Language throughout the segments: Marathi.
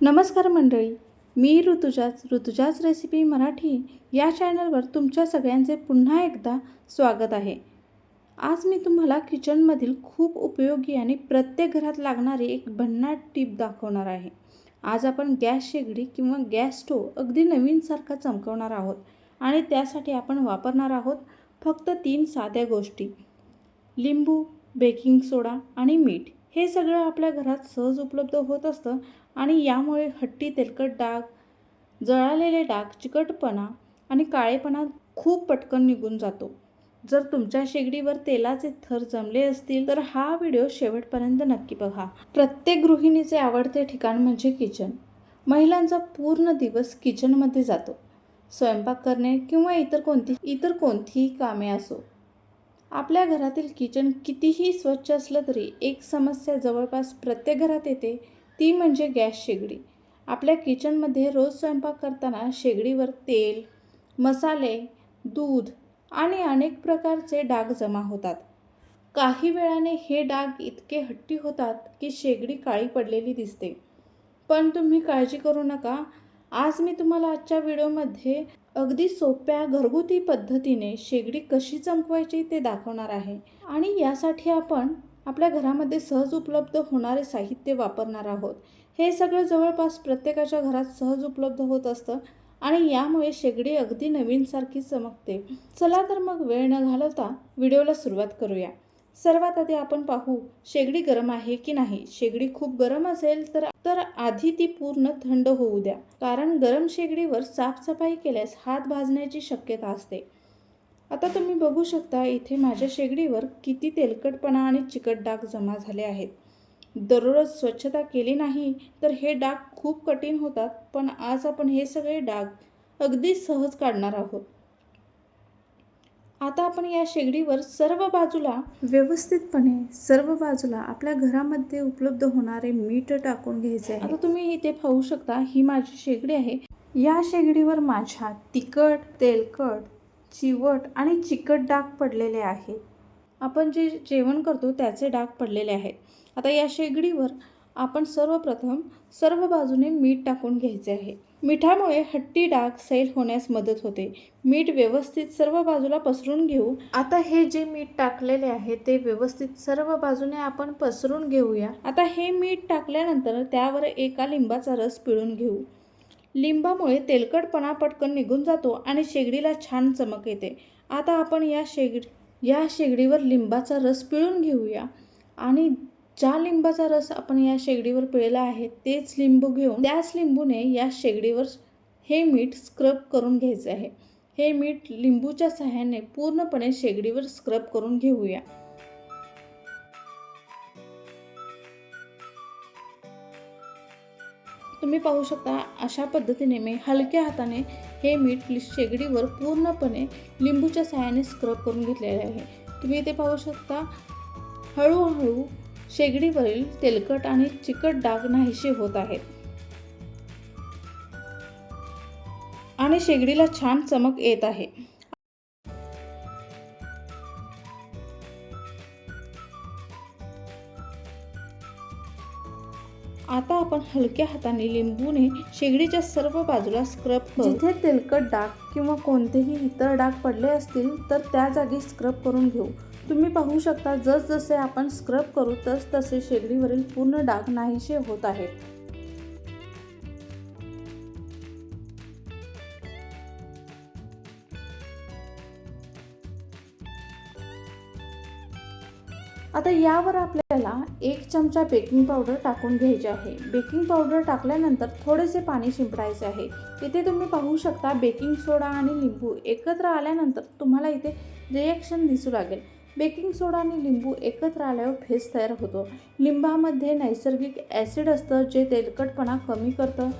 नमस्कार मंडळी, मी ऋतुजाच रेसिपी मराठी या चॅनलवर तुमच्या सगळ्यांचे पुन्हा एकदा स्वागत आहे. आज मी तुम्हाला किचनमधील खूप उपयोगी आणि प्रत्येक घरात लागणारी एक भन्नाट टीप दाखवणार आहे. आज आपण गॅस शेगडी किंवा गॅस स्टोव्ह अगदी नवीनसारखा चमकवणार आहोत आणि त्यासाठी आपण वापरणार आहोत फक्त 3 साध्या गोष्टी: लिंबू, बेकिंग सोडा आणि मीठ. हे सगळं आपल्या घरात सहज उपलब्ध होत असतं आणि यामुळे हट्टी तेलकट डाग, जळालेले डाग, चिकटपणा आणि काळेपणा खूप पटकन निघून जातो. जर तुमच्या शेगडीवर तेलाचे थर जमले असतील तर हा व्हिडिओ शेवटपर्यंत नक्की बघा. प्रत्येक गृहिणीचे आवडते ठिकाण म्हणजे किचन. महिलांचा पूर्ण दिवस किचनमध्ये जातो. स्वयंपाक करणे किंवा इतर कोणतीही कामे असो. आपल्या घरातील किचन कितीही स्वच्छ असलं तरी एक समस्या जवळपास प्रत्येक घरात येते, ती म्हणजे गॅस शेगडी. आपल्या किचनमध्ये रोज स्वयंपाक करताना शेगडीवर तेल, मसाले, दूध आणि अनेक प्रकारचे डाग जमा होतात. काही वेळाने हे डाग इतके हट्टी होतात की शेगडी काळी पडलेली दिसते. पण तुम्ही काळजी करू नका. आज मी तुम्हाला आजच्या व्हिडिओमध्ये अगदी सोप्या घरगुती पद्धतीने शेगडी कशी चमकवायची ते दाखवणार आहे. आणि यासाठी आपण आपल्या घरामध्ये सहज उपलब्ध होणारे साहित्य वापरणार आहोत. हे सगळं जवळपास प्रत्येकाच्या घरात सहज उपलब्ध होत असतं आणि यामुळे शेगडी अगदी नवीनसारखी चमकते. चला तर मग वेळ न घालवता व्हिडिओला सुरुवात करूया. सर्वात आधी आपण पाहू शेगडी गरम आहे की नाही. शेगडी खूप गरम असेल तर आधी ती पूर्ण थंड होऊ द्या, कारण गरम शेगडीवर साफसफाई केल्यास हात भाजण्याची शक्यता असते. आता तुम्ही बघू शकता इथे माझ्या शेगडीवर किती तेलकटपणा आणि चिकट डाग जमा झाले आहेत. दररोज स्वच्छता केली नाही तर हे डाग खूप कठीण होतात, पण आज आपण हे सगळे डाग अगदी सहज काढणार आहोत. आता आपण या शेगडीवर सर्व बाजूला आपल्या घरामध्ये उपलब्ध होणारे मीठ टाकून घ्यायचे आहे. आता तुम्ही इथे पाहू शकता, ही माझी शेगडी आहे. या शेगडीवर माझ्या तिखट, तेलकट, चिवट आणि चिकट डाग पडलेले आहेत. आपण जे जेवण करतो त्याचे डाग पडलेले आहेत. आता या शेगडीवर आपण सर्वप्रथम सर्व बाजूने मीठ टाकून घ्यायचे आहे. मिठामुळे हट्टी डाग सैल होण्यास मदत होते. मीठ व्यवस्थित सर्व बाजूला पसरून घेऊ. आता हे जे मीठ टाकलेले आहे ते व्यवस्थित सर्व बाजूने आपण पसरून घेऊया. आता हे मीठ टाकल्यानंतर त्यावर एका लिंबाचा रस पिळून घेऊ. लिंबामुळे तेलकटपणा पटकन निघून जातो आणि शेगडीला छान चमक येते. आता आपण या शेगडीवर लिंबाचा रस पिळून घेऊया आणि ज्या लिंबाचा रस आपण या शेगडीवर पिळला आहे तेच लिंबू घेऊन त्याच लिंबूने या शेगडीवर हे मीठ स्क्रब करून घ्यायचे आहे. हे मीठ लिंबूच्या सहाय्याने पूर्णपणे शेगडीवर स्क्रब करून घेऊया. तुम्ही पाहू शकता, अशा पद्धतीने मी हलक्या हाताने हे मीठ शेगडीवर पूर्णपणे लिंबूच्या सहाय्याने स्क्रब करून घेतलेले आहे. तुम्ही इथे पाहू शकता, हळूहळू शेगडीवरील तेलकट आणि चिकट डाग नाहीसे होत आहेत आणि शेगडीला छान चमक येत आहे. आता आपण हलक्या हाताने लिंबूने शेगडीच्या सर्व बाजूला स्क्रब करू. जिथे तेलकट डाग किंवा कोणतेही इतर डाग पडले असतील तर त्या जागी स्क्रब करून घेऊ. तुम्ही पाहू शकता, जसजसे आपण स्क्रब करू तसे शेगडीवरील पूर्ण डाग नाहीसे होत आहेत. आता यावर आपल्याला 1 चमचा बेकिंग पावडर टाकून घ्यायचे आहे. बेकिंग पावडर टाकल्यानंतर थोडेसे पाणी शिंपडायचे आहे. इथे तुम्ही पाहू शकता, बेकिंग सोडा आणि लिंबू एकत्र आल्यानंतर तुम्हाला इथे रिॲक्शन दिसू लागेल. बेकिंग सोडा आणि लिंबू एकत्र आल्यावर फेस तयार होतो. लिंबामध्ये नैसर्गिक ॲसिड असतं जे तेलकटपणा कमी करतं.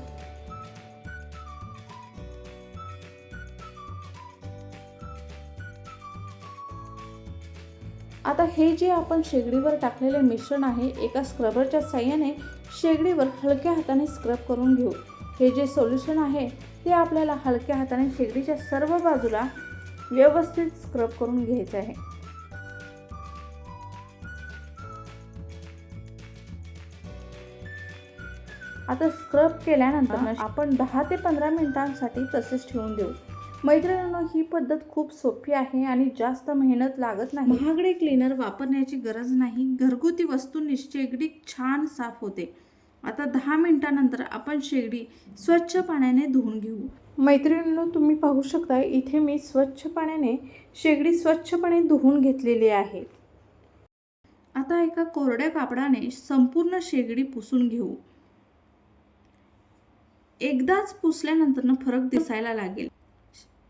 आता हे जे आपण शेगडीवर टाकलेले मिश्रण आहे, एका स्क्रबरच्या साहाय्याने शेगडीवर हलक्या हाताने स्क्रब करून घेऊ. हे जे सोल्युशन आहे ते आपल्याला हलक्या हाताने शेगडीच्या सर्व बाजूला व्यवस्थित स्क्रब करून घ्यायचे आहे. आता स्क्रब केल्यानंतर आपण 10 ते 15 मिनिटांसाठी तसेच ठेवून देऊ. मैत्रिणींनो, ही पद्धत खूप सोपी आहे आणि जास्त मेहनत लागत नाही. महागडे क्लीनर वापरण्याची गरज नाही. घरगुती वस्तूंनी शेगडी छान साफ होते. आता 10 मिनिटांनंतर आपण शेगडी स्वच्छ पाण्याने धुवून घेऊ. मैत्रिणींनो, तुम्ही पाहू शकता इथे मी स्वच्छ पाण्याने शेगडी स्वच्छपणे धुवून घेतलेली आहे. आता एका कोरड्या कापडाने संपूर्ण शेगडी पुसून घेऊ. एकदाच पुसल्यानंतर फरक दिसायला लागेल.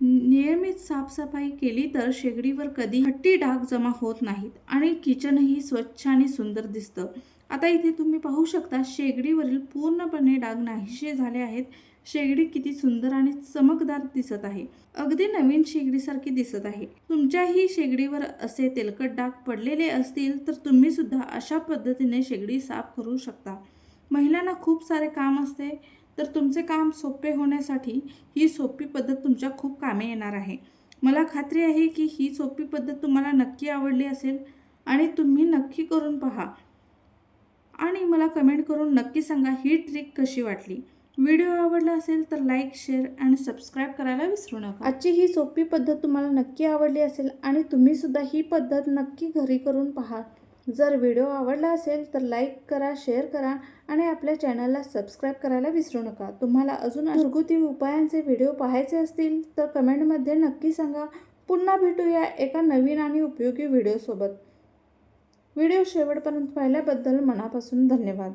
नियमित साफसफाई केली तर शेगडीवर कधी हट्टी डाग जमा होत नाहीत आणि किचनही स्वच्छ आणि सुंदर दिसतं. आता इथे तुम्ही पाहू शकता शेगडीवरील पूर्णपणे डाग नाहीसे झाले आहेत. शेगडी किती सुंदर आणि चमकदार दिसत आहे. अगदी नवीन शेगडीसारखी दिसत आहे. तुमच्याही शेगडीवर असे तेलकट डाग पडलेले असतील तर तुम्ही सुद्धा अशा पद्धतीने शेगडी साफ करू शकता. महिलांना खूप सारे काम असते, तर तुमचे काम सोपे होण्यासाठी ही सोपी पद्धत तुमच्या खूप कामे येणार आहे. मला खात्री आहे की ही सोपी पद्धत तुम्हाला नक्की आवडली असेल आणि तुम्ही नक्की करून पहा आणि मला कमेंट करून नक्की सांगा ही ट्रिक कशी वाटली. व्हिडिओ आवडला असेल तर लाईक, शेअर आणि सबस्क्राईब करायला विसरू नका. आजची ही सोपी पद्धत तुम्हाला नक्की आवडली असेल आणि तुम्ही सुद्धा ही पद्धत नक्की घरी करून पहा. जर व्हिडिओ आवडला असेल तर लाईक करा, शेअर करा आणि आपल्या चॅनलला सबस्क्राईब करायला विसरू नका. तुम्हाला अजून घरगुती उपायांचे व्हिडिओ पाहायचे असतील तर कमेंटमध्ये नक्की सांगा. पुन्हा भेटूया एका नवीन आणि उपयोगी व्हिडिओसोबत. व्हिडिओ शेवटपर्यंत पाहिल्याबद्दल मनापासून धन्यवाद.